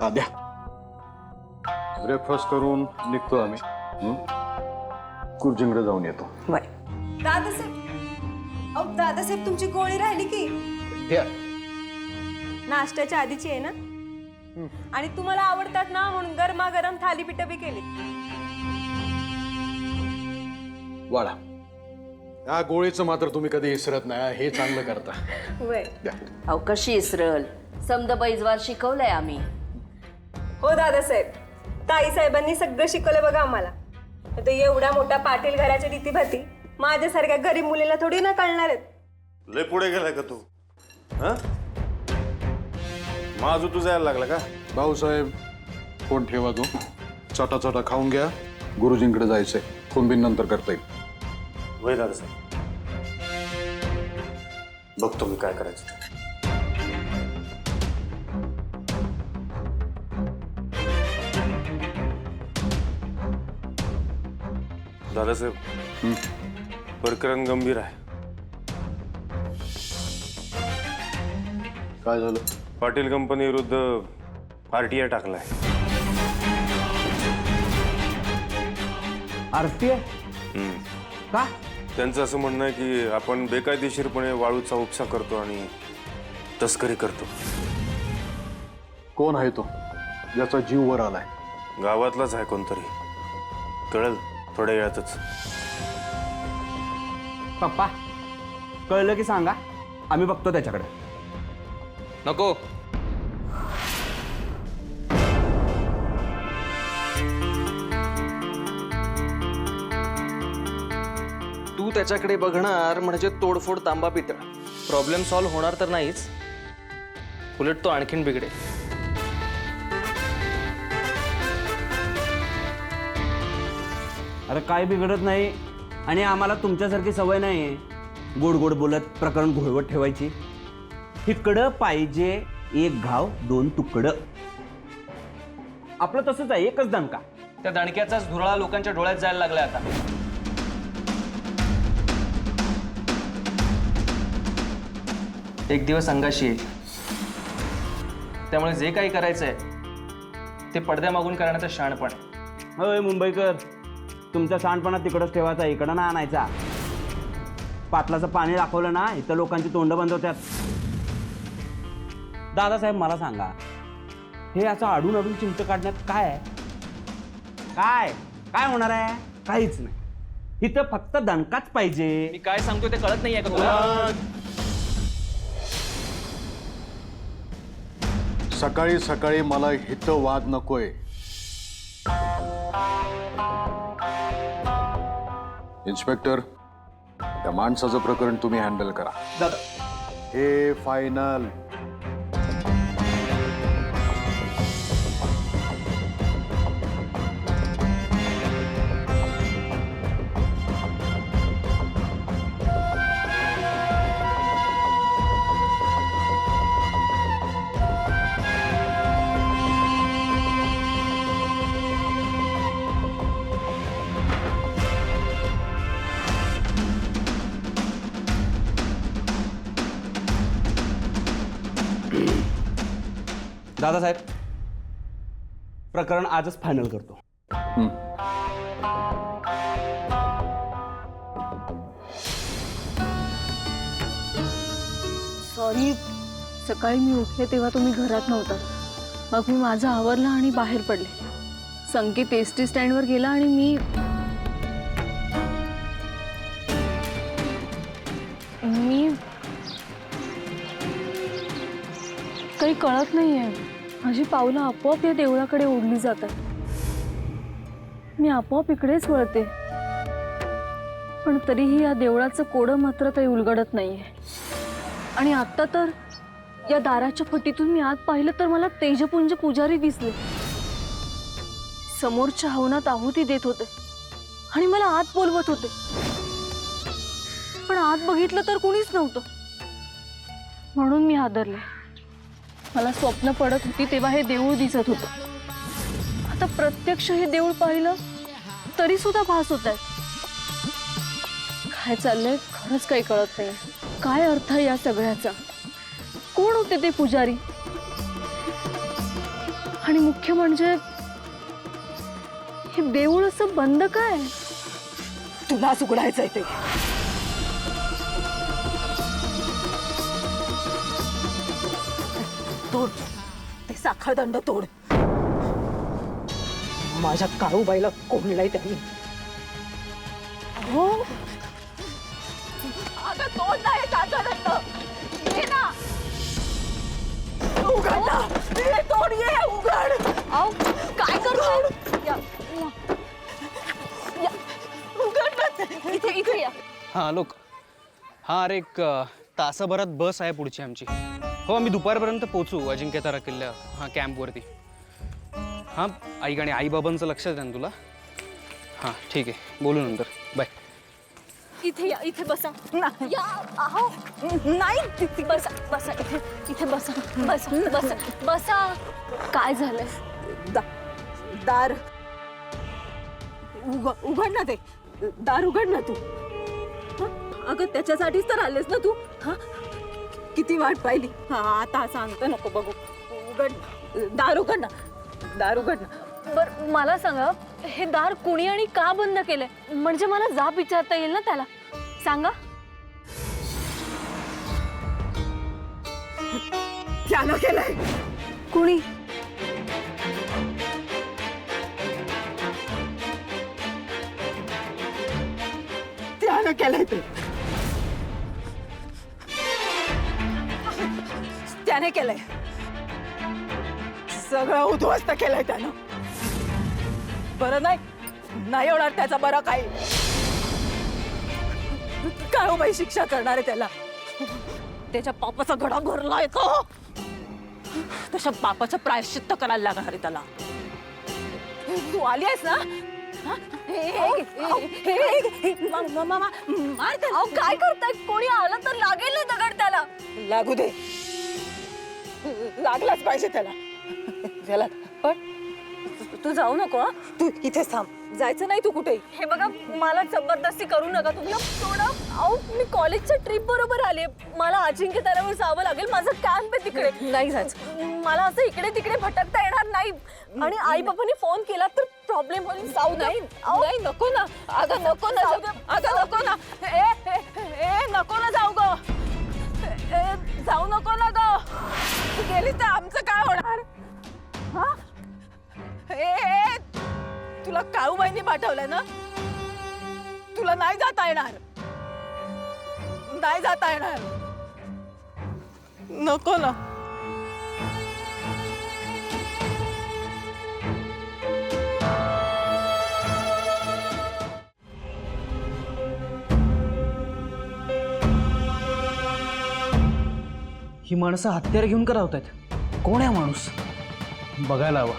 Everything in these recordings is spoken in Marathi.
नका द्या. ब्रेकफास्ट करून निघतो आम्ही. गुरुजींकडे जाऊन येतो. दादासाहेब, दादासाहेब तुमची गोळी राहिली की द्या. नाश्त्याच्या आधीची आहे ना? आणि तुम्हाला आवडतात ना म्हणून गरमागरम थालीपीठ बी केली. वाळा. या गोळीचं मात्र तुम्ही कधी विसरत नाही. हे चांगलं करता. द्या. अहो कशी इसरल, समदबाईजवार शिकवलंय आम्ही. हो दादासाहेब, ताई साहेबांनी सगळं शिकवलं बघा आम्हाला. आता एवढा मोठा पाटील घराच्या रीतीभाती माझ्यासारख्या गरीब मुलीला थोडी ना कळणार आहेत. लय पुढे गेलाय का तू? माझू तू जायला लागला का? भाऊसाहेब फोन ठेवा. तो चटा चटा खाऊन घ्या. गुरुजींकडे जायचंय. फोन बिन नंतर करता येईल. वय दादा साहेब, बघतो मी काय करायचं. दादासाहेब, प्रकरण गंभीर आहे. काय झालं? पाटील कंपनी विरुद्ध RTI टाकलाय. RTI का? त्यांचं असं म्हणणं आहे की आपण बेकायदेशीरपणे वाळूचा उपसा करतो आणि तस्करी करतो. कोण आहे तो ज्याचा जीव वर आलाय? गावातलाच आहे कोणतरी. कळेल थोड्या वेळातच. पप्पा कळलं की सांगा, आम्ही बघतो त्याच्याकडे. नको. तू त्याच्याकडे बघणार म्हणजे तोडफोड तांबा पितळ. प्रॉब्लेम सॉल्व्ह होणार तर नाहीच, उलट तो आणखीन बिघडेल. अरे काय बिघडत नाही. आणि आम्हाला तुमच्यासारखी सवय नाही गोड गोड बोलत प्रकरण घोळवत ठेवायची. इकडं पाहिजे एक घाव दोन तुकडं. आपलं तसंच आहे, एकच दणका. त्या दणक्याचाच धुराळा लोकांच्या डोळ्यात जायला लागलाय आता. एक दिवस अंगाशी येईल. त्यामुळे जे काही करायचंय ते पडद्यामागून करण्याचं शहाणपण आहे. होय मुंबईकर, तुमचा शहाणपणा तिकडंच ठेवायचा, इकडं ना आणायचा. पाटलाचं पाणी दाखवलं ना, इथं लोकांची तोंड बंद होत्यात. दादासाहेब मला सांगा, हे असं अडून अडून चिंच काढण्यात काय आहे? काय काय होणार आहे? काहीच नाही. इथं फक्त दणकाच पाहिजे. मी काय सांगतोय ते कळत नाहीये का तुला? सकाळी सकाळी मला हितवाद नकोय. इन्स्पेक्टर, त्या माणसाचं प्रकरण तुम्ही हँडल करा. दादा, हे फायनल. दादासाहेब, प्रकरण आजच फायनल करतो. सॉरी, सकाळी मी उठले तेव्हा तुम्ही घरात नव्हता. मग मी माझं आवरलं आणि बाहेर पडले. संकेत एसटी स्टँडवर गेला आणि मी काही कळत नाहीये. माझी पावलं आपोआप या देवळाकडे ओढली जातात. मी आपोआप इकडेच वळते, पण तरीही या देवळाचं कोडं मात्र काही उलगडत नाहीये. आणि आता तर या दाराच्या फटीतून मी आत पाहिलं तर मला तेजपुंज पुजारी दिसले. समोरच्या हवनात आहुती देत होते आणि मला आत बोलवत होते. पण आत बघितलं तर कुणीच नव्हतं. म्हणून मी हादरले. मला स्वप्न पडत होती तेव्हा हे देऊळ दिसत होतं. आता प्रत्यक्ष हे देऊळ पाहिलं तरी सुद्धा भास होत आहे. काय चाललंय खरंच काही कळत नाही. काय अर्थ या सगळ्याचा? कोण होते ते पुजारी आणि मुख्य म्हणजे हे देऊळ असं बंद काय? तुलाच उघडायचंय ते. तोड ते साखळदंड तोड. माझ्या काळूबाईला कोंडलाय त्यांनी. हो अगं तोड नाही साखळदंड. ये ना उघड ना. ये तोड ये उघड. अहो काय करतोय? उघड ना ते. इथे इथे या. हां लोक हां अरे एक तासाभरात बस आहे पुढची आमची. हो आम्ही दुपारपर्यंत पोचू अजिंक्यतारा किल्ल्या हां कॅम्पवरती. हां आई आणि आईबाबांचं लक्षात आहे ना तुला? हां ठीक आहे बोलू नंतर बाय. इथे या. इथे बसा. नाही. या. अहो नाही बसा बसा. इथे इथे बसा. बसा बसा बसा. काय झालंय? दार उघड ना ते. दार उघड ना तू. हं? अगं त्याच्यासाठीच तर आलेस ना तू. हा किती वाट पाहिली. हा आता सांगता नको बघू. उघड दार उघड ना. दार उघड ना. बर मला सांगा हे दार कुणी आणि का बंद केलंय? म्हणजे मला जाब विचारता येईल ना त्याला. सांगा. त्यानं केलंय. कुणी? त्यानं केलंय ते. त्याने केलंय. सगळं उद्ध्वस्त केलंय त्यानं. बरं नाही होणार त्याचा बरं काही. काय हो बाई शिक्षा करणार आहे त्याला. त्याच्या पापाचा घडा भरलाय का. तशा पापाचं प्रायश्चित्त करायला लागणार आहे त्याला. तू आली आहेस ना. मार त्याला. अहो काय करताय? कोणी आलं तर लागेल ना दगड त्याला. लागू दे. लागलाच पाहिजे त्याला. त्याला पण तू जाऊ नको. हं? तू इथेच थांब. जायचं नाही तू कुठे. हे बघा मला जबरदस्ती करू नका तुम्ही. थोडं अहो मी कॉलेजच्या ट्रिप बरोबर आले. मला अजिंक्यताऱ्यावर जावं लागेल. माझं कॅम्प आहे तिकडे. नाही जायचं. मला असं इकडे तिकडे भटकता येणार नाही. आणि आई बाबांनी फोन केला तर प्रॉब्लेम होईल. जाऊ नाही. नाही नको ना. अगं नको ना. अगं नको ना. ए नको ना जाऊ ग. जाऊ नको ना ग. गेली तर आमचं काय होणार. हा तुला काळूबाईंनी पाठवलंय ना. तुला नाही जाता येणार. नाही जाता येणार. नको ना. ही माणसं हत्यार घेऊन का राहत आहेत? कोण आहे माणूस? बघायला हवा.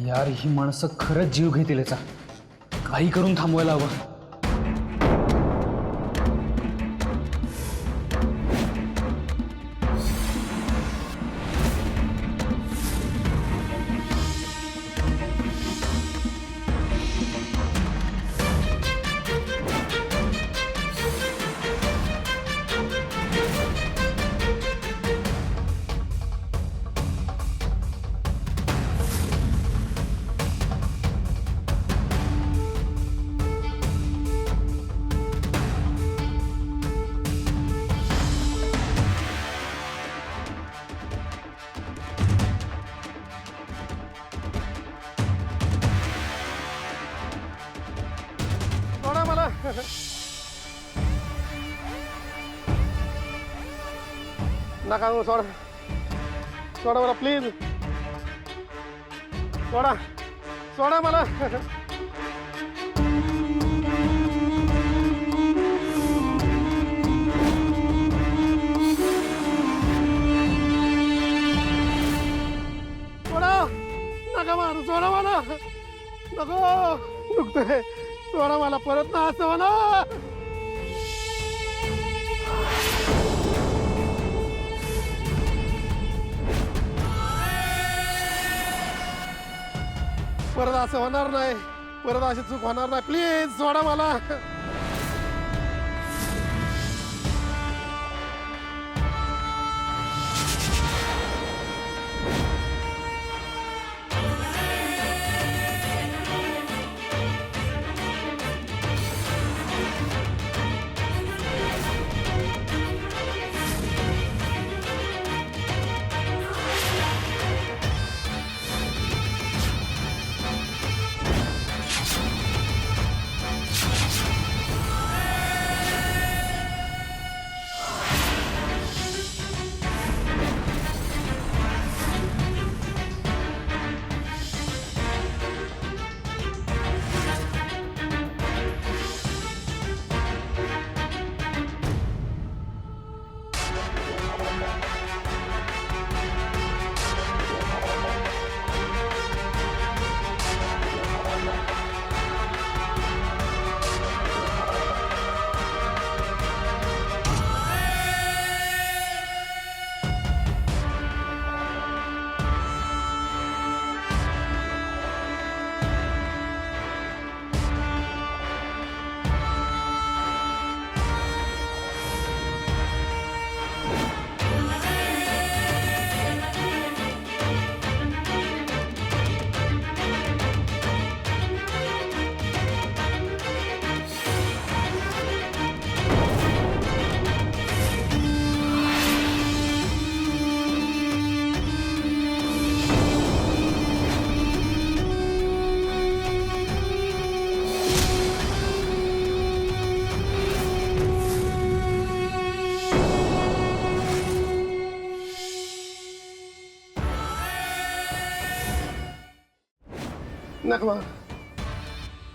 यार ही माणसं खरंच जीव घेतील याचा. काही करून थांबवायला हवं. नका सोडा. सोडा मला प्लीज. सोडा. सोडा मला. सोडा. नका मारू. सोडा सोडा मला परत ना असं होणार. परत असं होणार नाही, परत अशी चूक होणार नाही. प्लीज सोडा मला.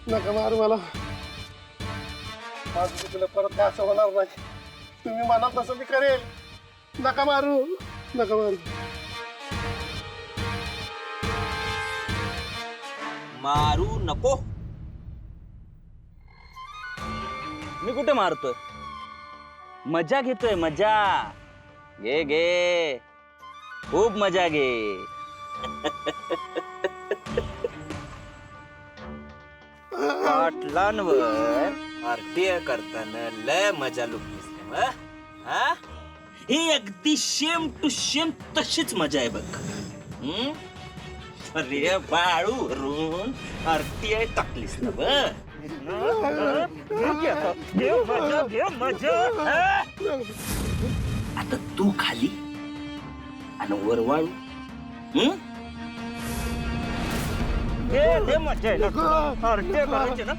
नका मारू मला. माझं चुकलं, परत काय असं होणार नाही. तुम्ही म्हणाल तसं मी करेल. नका मारू, नका मारू. मारू नको. मी कुठे मारतोय? मजा घेतोय, मजा. घे घे, खूप मजा घे. पाटलांवर आरटीआय करताना लय मजा लुटलीस. हा, ही अगदी सेम टू सेम तशीच मजा आहे बघ. अरे बाळूवरून आरटीआय टाकलीस ना बघ. घे मजा. आता तू खाली आणि वर वाळू. मजा आहे ना, आरटीआय करायची ना.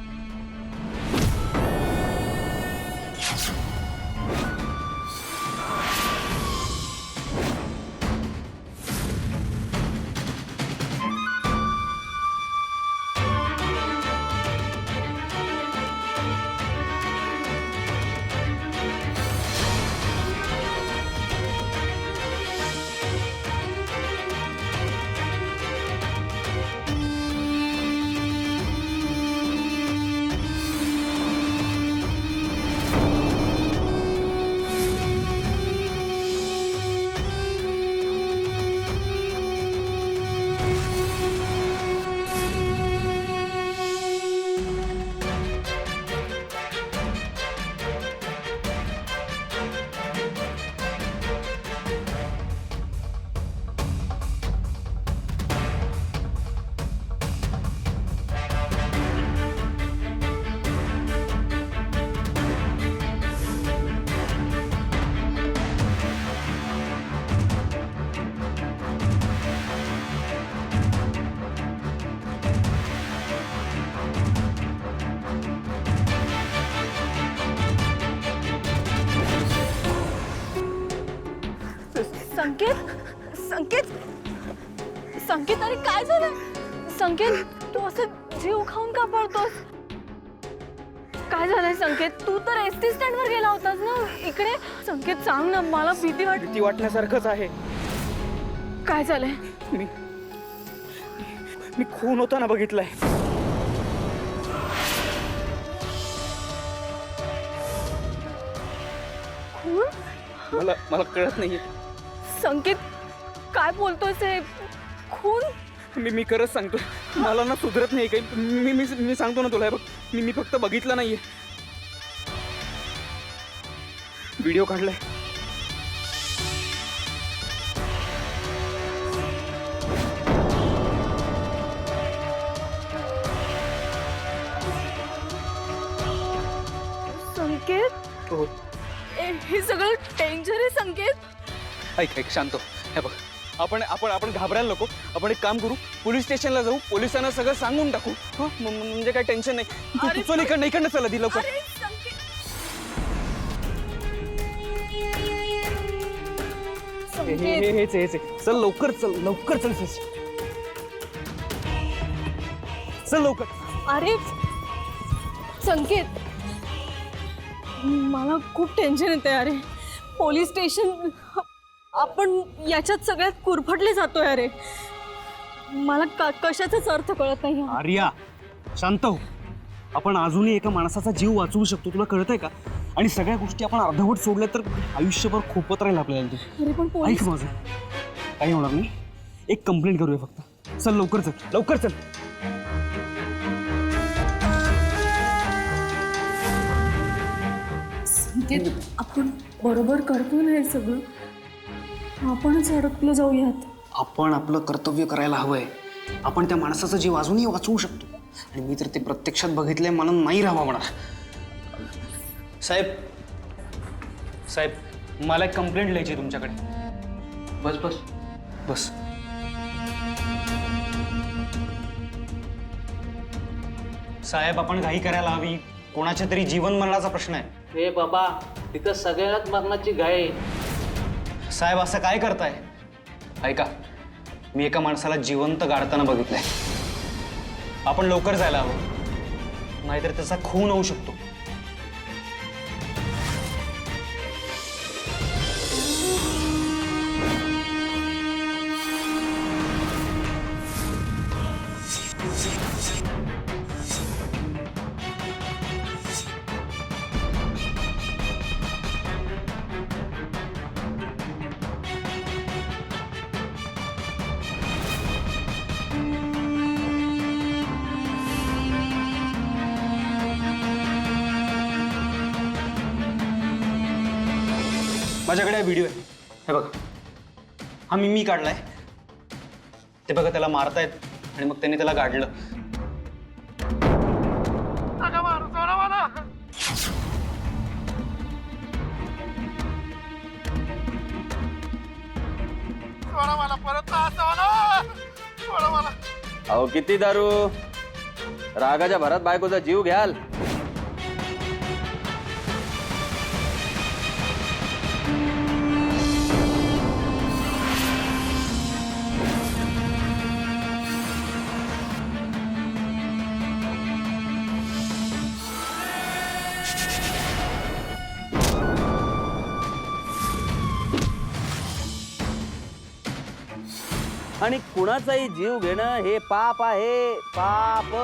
संकेत, संकेत, संकेत, अरे काय झालं? संकेत, तू असं जीव खाऊन का पळतोस? काय झालंय संकेत? तू तर एसटी स्टँड वर गेला होतास ना. इकडे संकेत सांग ना, मला भीती वाटण्यासारखंच आहे. काय झालंय? मी खून होताना बघितलंय. मला मला कळत नाहीये. संकेत काय बोलतोय ते? खून? मी खरंच सांगतो, मला ना सुधरत नाही काही. मी सांगतो ना तुला, हे बघ, मी फक्त बघितलं नाहीये, व्हिडिओ काढलाय. संकेत हो. हे सगळं डेंजर आहे संकेत. ऐक शांत हो. हे बघ, आपण घाबरायला नको. आपण एक काम करू, पोलीस स्टेशनला जाऊ, पोलिसांना सगळं सांगून टाकू. म्हणजे काय टेन्शन नाही. अरे, चल इकडनं चला दी लवकर. अरे संकेत, संकेत हेच चल लवकर, चल चल लवकर. अरे संकेत, मला खूप टेन्शन येते. अरे पोलीस स्टेशन, आपण याच्यात सगळ्यात कुरफटले जातोय. अरे मला कशाचाच अर्थ कळत नाही. आर्या शांत हो. आपण अजूनही एका माणसाचा जीव वाचवू शकतो, तुला कळतंय का? आणि सगळ्या गोष्टी आपण अर्धवट सोडल्या तर आयुष्यभर खोपत राहील आपल्याला ते. अरे पण ऐक पोलीस, माझं, काही होणार नाही. एक कंप्लेंट करूया फक्त. चल लवकर चल. संकेत, आपण बरोबर करतो ना हे सगळं? आपणच अडकलं जाऊयात. आपण आपलं कर्तव्य करायला हवंय. आपण त्या माणसाचा जीव अजूनही वाचवू शकतो. आणि मी तर ते प्रत्यक्षात बघितलंय, मला नाही राहावं म्हणा. साहेब मला एक कंप्लेंट लिहायची तुमच्याकडे. बस. साहेब, आपण घाई करायला हवी. कोणाच्या तरी जीवन मरणाचा प्रश्न आहे. हे बाबा, तिथं सगळ्यात मरणाची घाई. साहेब असं काय करताय? ऐका, मी एका माणसाला जिवंत गाडताना बघितलंय. आपण लवकर जायला हवं, नाहीतर त्याचा खून होऊ शकतो. माझ्याकडे व्हिडिओ आहे, हे बघा. हा मी काढलाय. ते बघा, त्याला मारतायत आणि मग त्यांनी त्याला गाडलं. नका मारू, सोडा मला. सोडा मला, परत सोडा मला. अहो किती दारू, रागाच्या भरात बायकोचा जीव घ्याल. आणि कुणाचाही जीव घेणं हे पाप आहे, पाप.